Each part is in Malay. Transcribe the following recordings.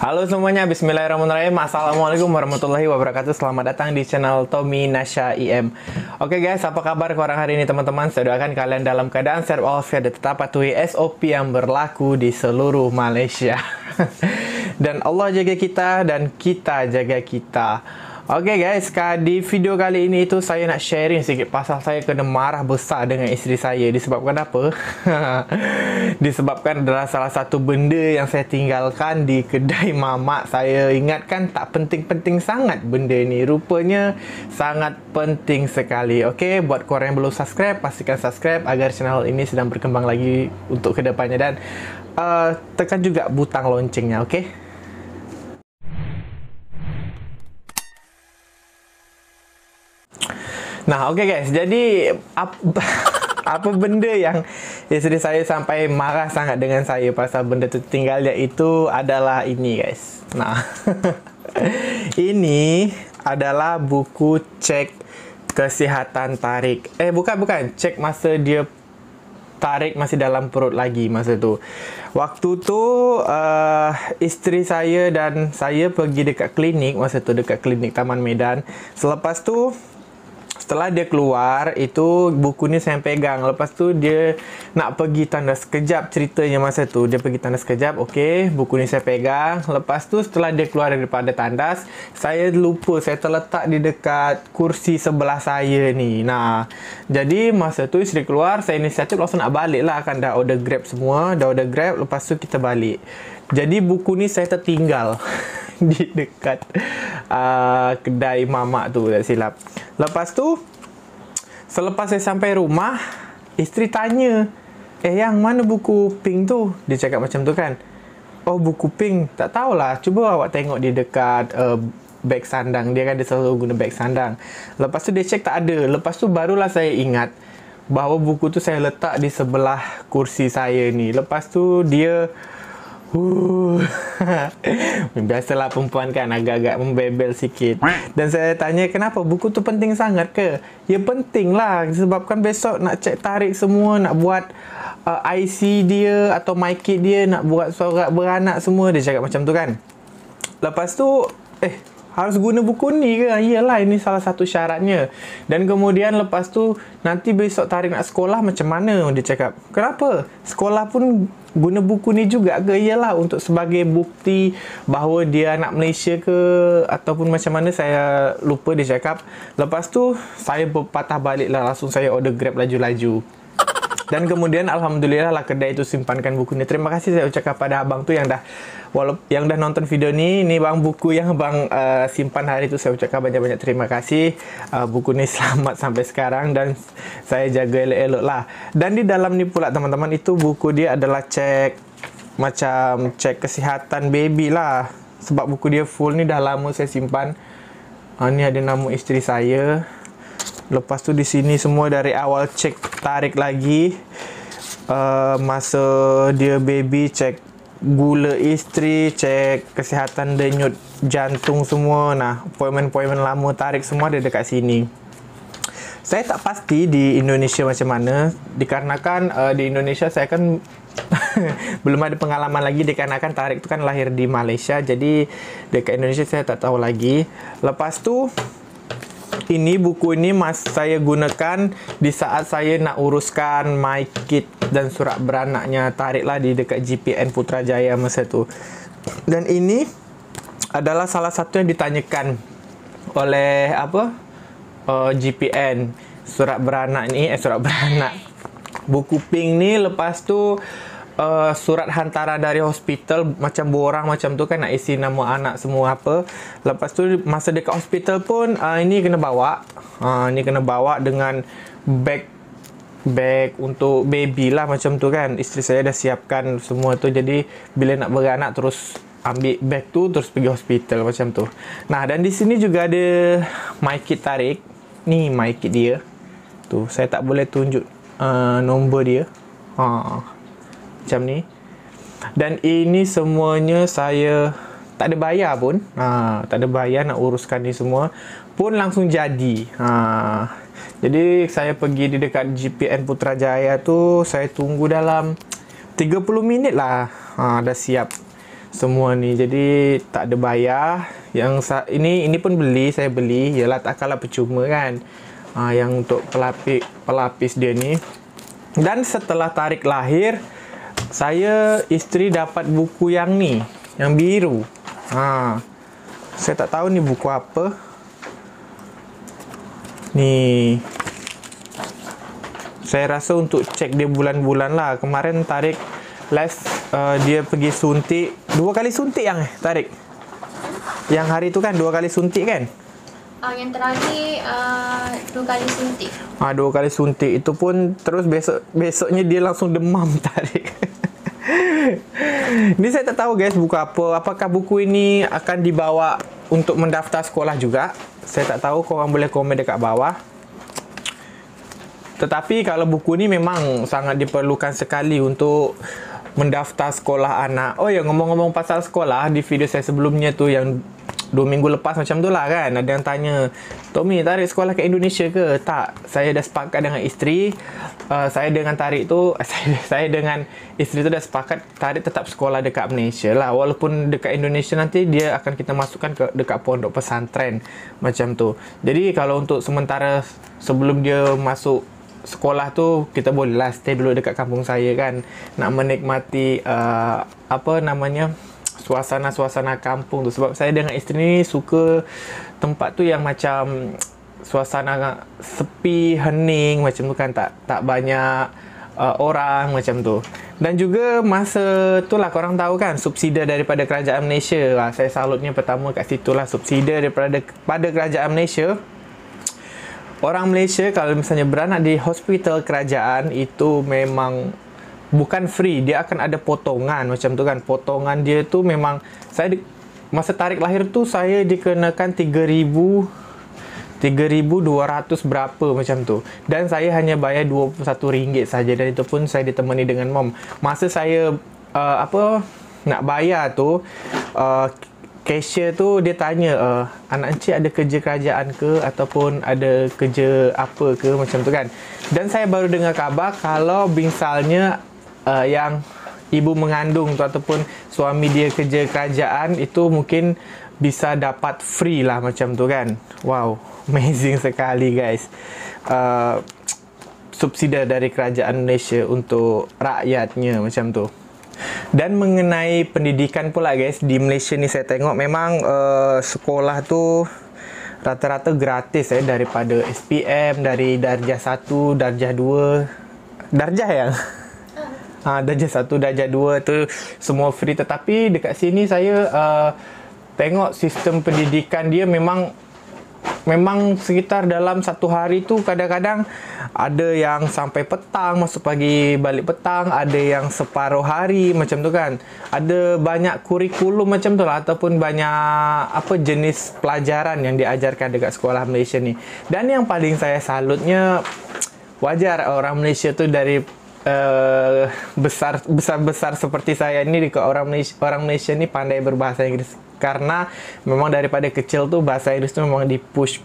Halo semuanya, bismillahirrahmanirrahim. Assalamualaikum warahmatullahi wabarakatuh. Selamat datang di channel Tommy Nasha IM. Oke guys, apa kabar korang hari ini teman-teman? Saya doakan kalian dalam keadaan sehat walafiat dan tetap patuhi SOP yang berlaku di seluruh Malaysia. Dan Allah jaga kita dan kita jaga kita. Oke guys, di video kali ini itu saya nak sharing sikit pasal saya kena marah besar dengan isteri saya. Disebabkan apa? Disebabkan adalah salah satu benda yang saya tinggalkan di kedai mamak. Saya ingatkan tak penting-penting sangat benda ni. Rupanya sangat penting sekali. Oke, buat korang yang belum subscribe, pastikan subscribe agar channel ini sedang berkembang lagi untuk kedepannya. Dan tekan juga butang loncengnya, oke? Nah, oke guys, jadi apa benda yang isteri saya sampai marah sangat dengan saya pasal benda tu tinggal, iaitu adalah ini guys. Nah, ini adalah buku cek kesihatan tarik. Bukan, cek masa dia tarik masih dalam perut lagi masa tu. Waktu tu isteri saya dan saya pergi dekat klinik masa tu, dekat klinik Taman Medan. Selepas tu, setelah dia keluar, itu buku ni saya pegang. Lepas tu dia nak pergi tandas sekejap, ceritanya masa tu. Dia pergi tandas sekejap, okey, buku ni saya pegang. Lepas tu setelah dia keluar daripada tandas, saya lupa, saya terletak di dekat kursi sebelah saya ni. Nah, jadi masa tu isteri keluar, saya inisiatif langsung nak balik lah. Kan dah order Grab semua, dah order Grab, lepas tu kita balik. Jadi buku ni saya tertinggal di dekat kedai mamak tu, tak silap. Lepas tu, selepas saya sampai rumah, isteri tanya, yang mana buku pink tu? Dia cakap macam tu kan. Oh, buku pink, tak tahulah, cuba awak tengok di dekat beg sandang. Dia kan dia selalu guna beg sandang. Lepas tu dia cek tak ada. Lepas tu barulah saya ingat bahawa buku tu saya letak di sebelah kursi saya ni. Lepas tu dia biasalah perempuan kan, agak-agak membebel sikit. Dan saya tanya, kenapa buku tu penting sangat ke? Ya penting lah, sebabkan besok nak cek tarik semua, nak buat IC dia atau MyKit dia, nak buat surat beranak semua. Dia cakap macam tu kan. Lepas tu harus guna buku ni ke? Iyalah, ini salah satu syaratnya. Dan kemudian lepas tu, nanti besok tarik nak sekolah macam mana? Dia cakap, kenapa? Sekolah pun guna buku ni juga ke? Iyalah, untuk sebagai bukti bahawa dia anak Malaysia ke, ataupun macam mana, saya lupa dia cakap. Lepas tu, saya berpatah balik lah, langsung saya order Grab laju-laju. Dan kemudian alhamdulillah lah kedai itu simpankan buku ni. Terima kasih saya ucapkan pada abang tu yang dah nonton video ni. Ni bang, buku yang abang simpan hari tu, saya ucapkan banyak-banyak terima kasih. Buku ni selamat sampai sekarang dan saya jaga elok-elok lah. Dan di dalam ni pula teman-teman, itu buku dia adalah cek kesihatan baby lah. Sebab buku dia full ni dah lama saya simpan. Ni ada nama isteri saya. Lepas tu di sini semua dari awal cek tarik lagi, masa dia baby, cek gula isteri, cek kesihatan denyut jantung semua. Nah, appointment lama tarik semua ada dekat sini. Saya tak pasti di Indonesia macam mana, dikarenakan di Indonesia saya kan belum ada pengalaman lagi, dikarenakan tarik tu kan lahir di Malaysia. Jadi dekat Indonesia saya tak tahu lagi. Lepas tu, ini buku ini saya gunakan di saat saya nak uruskan MyKit dan surat beranaknya tarik lah di dekat GPN Putrajaya masa tu. Dan ini adalah salah satu yang ditanyakan oleh GPN, surat beranak ni, buku pink ni. Lepas tu surat hantaran dari hospital, macam borang macam tu kan, nak isi nama anak semua apa. Lepas tu masa dekat hospital pun ini kena bawa. Ni kena bawa dengan beg untuk baby lah macam tu kan. Isteri saya dah siapkan semua tu. Jadi bila nak beranak terus ambil beg tu terus pergi hospital macam tu. Nah, dan di sini juga ada MyKit tarik. Ni MyKit dia. Tu saya tak boleh tunjuk nombor dia. Macam ni. Dan ini semuanya saya tak ada bayar pun. Tak ada bayar, nak uruskan ni semua pun langsung jadi. Jadi saya pergi di dekat GPN Putrajaya tu, saya tunggu dalam 30 minit lah. Dah siap. semua ni. Jadi tak ada bayar. Yang ini pun saya beli. Yalah, tak kalah percuma kan. Yang untuk pelapis dia ni. Dan setelah Tariq lahir, saya, isteri dapat buku yang ni, yang biru. Saya tak tahu ni buku apa. Ni, saya rasa untuk cek dia bulan-bulan lah. Kemarin Tariq dia pergi suntik 2 kali suntik yang Tariq. Yang hari tu kan 2 kali suntik kan? Yang terakhir 2 kali suntik. 2 kali suntik. Itu pun terus besoknya dia langsung demam Tariq. Ni saya tak tahu guys buku apa. Apakah buku ini akan dibawa untuk mendaftar sekolah juga? Saya tak tahu, korang boleh komen dekat bawah. Tetapi kalau buku ni memang sangat diperlukan sekali untuk mendaftar sekolah anak. Oh ya, ngomong-ngomong pasal sekolah, di video saya sebelumnya tu yang 2 minggu lepas macam tu lah kan, ada yang tanya, Tommy, Tariq sekolah ke Indonesia ke? Tak, saya dah sepakat dengan isteri. Saya dengan Tariq tu, saya dengan isteri tu dah sepakat Tariq tetap sekolah dekat Malaysia lah. Walaupun dekat Indonesia nanti dia akan kita masukkan dekat pondok pesantren macam tu. Jadi kalau untuk sementara sebelum dia masuk sekolah tu, kita boleh lah stay dulu dekat kampung saya kan, nak menikmati suasana kampung tu. Sebab saya dengan isteri ni suka tempat tu yang macam suasana sepi, hening macam tu kan, tak banyak orang macam tu. Dan juga masa tu lah korang tahu kan, subsidi daripada kerajaan Malaysia. Saya salutnya pertama kat situ lah, subsidi daripada kerajaan Malaysia. Orang Malaysia kalau misalnya beranak di hospital kerajaan itu memang bukan free, dia akan ada potongan macam tu kan. Potongan dia tu memang, masa Tariq lahir tu saya dikenakan 3,200 berapa macam tu. Dan saya hanya bayar RM21 saja, dan itu pun saya ditemani dengan mom. Masa saya nak bayar tu, cashier tu dia tanya, anak encik ada kerja kerajaan ke ataupun ada kerja apa ke macam tu kan. Dan saya baru dengar khabar kalau misalnya yang ibu mengandung tu ataupun suami dia kerja kerajaan itu mungkin bisa dapat free lah macam tu kan. Wow, amazing sekali guys. Subsidi dari kerajaan Malaysia untuk rakyatnya macam tu. Dan mengenai pendidikan pula guys, di Malaysia ni saya tengok memang sekolah tu rata-rata gratis daripada SPM, dari darjah 1, darjah 2, darjah yang darjah 1, darjah 2 tu semua free. Tetapi dekat sini saya tengok sistem pendidikan dia memang sekitar dalam satu hari tu kadang-kadang ada yang sampai petang, masuk pagi balik petang, ada yang separuh hari macam tu kan. Ada banyak kurikulum macam tu lah, ataupun banyak jenis pelajaran yang diajarkan dekat sekolah Malaysia ni. Dan yang paling saya salutnya, wajar orang Malaysia tu dari besar seperti saya ni, dekat orang Malaysia ni pandai berbahasa Inggeris. Karena memang daripada kecil tu bahasa Inggeris tu memang di push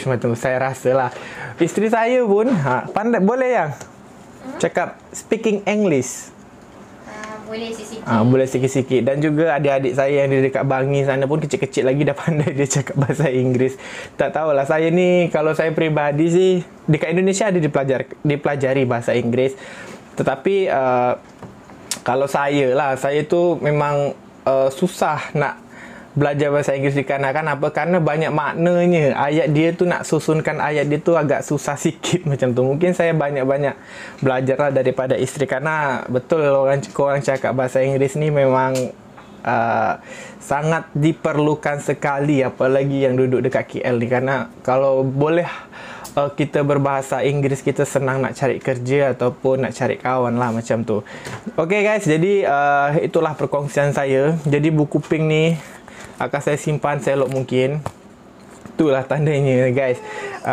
macam tu. Saya rasa lah. Isteri saya pun pandai, boleh yang cakap speaking English. Boleh sikit-sikit. Boleh sikit-sikit. Dan juga adik-adik saya yang di dekat Bangi sana pun kecil-kecil lagi dah pandai dia cakap bahasa Inggeris. Tak tahulah, saya ni, kalau saya peribadi sih, dekat Indonesia ada dipelajari bahasa Inggeris. Tetapi kalau saya tu memang susah nak belajar bahasa Inggeris dikarenakan apa? Karena banyak maknanya. Ayat dia tu, nak susunkan ayat dia tu agak susah sikit macam tu. Mungkin saya banyak-banyak belajarlah daripada isteri, karena betul orang cakap bahasa Inggeris ni memang sangat diperlukan sekali, apalagi yang duduk dekat KL ni. Karena kalau boleh kita berbahasa Inggeris, kita senang nak cari kerja ataupun nak cari kawan lah macam tu. Okay guys, jadi itulah perkongsian saya. Jadi buku pink ni akan saya simpan seelok mungkin. Itulah tandanya guys,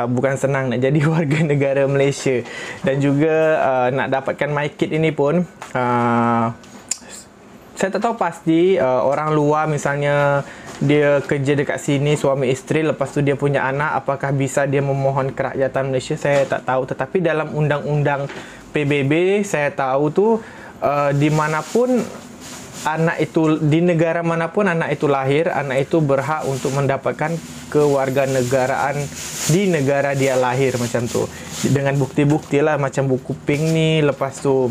bukan senang nak jadi warga negara Malaysia. Dan juga nak dapatkan MyKid ini pun saya tak tahu pasti. Orang luar misalnya dia kerja dekat sini, suami isteri, lepas tu dia punya anak, apakah bisa dia memohon kerakyatan Malaysia, saya tak tahu. Tetapi dalam undang-undang PBB saya tahu tu, dimanapun anak itu di negara manapun anak itu lahir, anak itu berhak untuk mendapatkan kewarganegaraan di negara dia lahir macam tu. Dengan bukti-bukti lah macam buku pink ni, lepas tu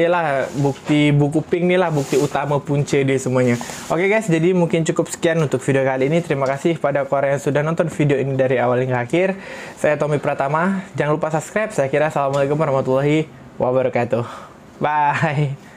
yalah bukti buku pink ni lah bukti utama punca dia semuanya. Okay guys, jadi mungkin cukup sekian untuk video kali ini. Terima kasih pada korang yang sudah nonton video ini dari awal hingga akhir. Saya Tommy Pratama. Jangan lupa subscribe. Saya kira assalamualaikum warahmatullahi wabarakatuh. Bye.